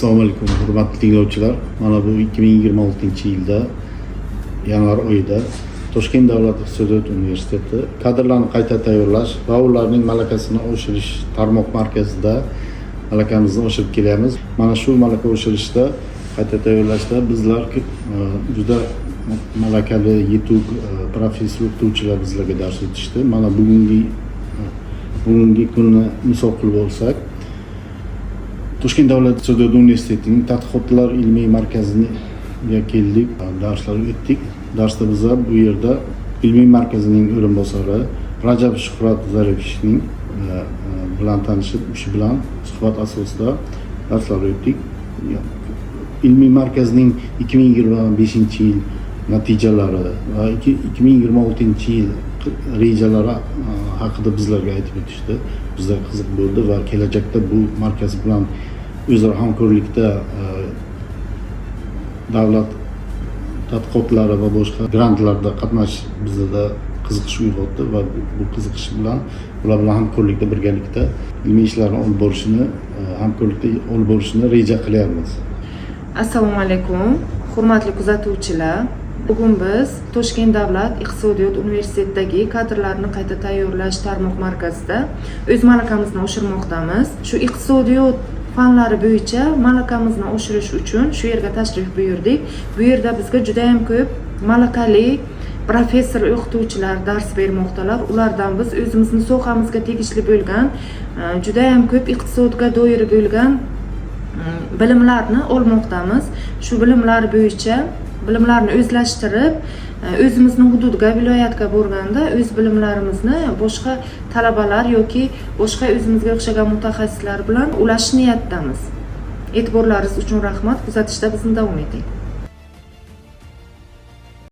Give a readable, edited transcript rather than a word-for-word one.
Assalomu alaykum hurmatli tinglovchilar. Mana bu 2026-yilda yanvar oyida Toshkent davlat iqtisodiyot universiteti kadrlarni qayta tayyorlash va ularning malakasini oshirish tarmoq markazida malakamizni oshirib kelyapmiz. Mana shu malaka oshirishda, qayta tayyorlashda bizlar juda malakali, yetuk professor o'qituvchilar bizlarga dars o'tishdi. Mana bugungi kunni misol qilib olsak, Toshkent davlat iqtisodiyot universitetining tadqiqotlar ilmiy markaziga keldik, darslar o'tdik. Darsda bizlar bu yerda ilmiy markazining o'rinbosari Rajab Shuhrat Zaripovning bilan tanishib, shu bilan suhbat asosida darslar o'tdik. Ilmiy markazning 2025-yil natijalari va 2026-yil rejalari haqida bizlarga aytib o'tishdi. Bizga qiziq bo'ldi va kelajakda bu markaz bilan o'zaro hamkorlikda davlat tadqiqotlari va boshqa grantlarda qatnashish bizda qiziqish uyg'otdi va bu qiziqish bilan ular bilan hamkorlikda birgalikda ilmiy ishlarni olib borishni, hamkorlikda olib borishni reja qilyapmiz. Assalomu alaykum, hurmatli kuzatuvchilar. Bugun biz Toshkent davlat iqtisodiyot universitetidagi kadrlarni qayta tayyorlash tarmoq markazida o'z malakamizni oshirmoqdamiz. Shu iqtisodiyot fanlari bo'yicha malakamizni oshirish uchun shu yerga tashrif buyurdik. Bu yerda bizga juda ham ko'p malakali professor o'qituvchilar dars bermoqdalar. Ulardan biz o'zimizni sohamizga tegishli bo'lgan, juda ham ko'p iqtisodga doir bo'lgan bilimlarni olmoqdamiz. Shu bilimlar bo'yicha bilimlarni o'zlashtirib, o'zimizning hududga, viloyatga borganda o'z bilimlarimizni boshqa talabalar yoki boshqa o'zimizga o'xshagan mutaxassislar bilan ulash niyatdamiz. E'tiborlaringiz uchun rahmat. Kuzatishda bizni davom eting.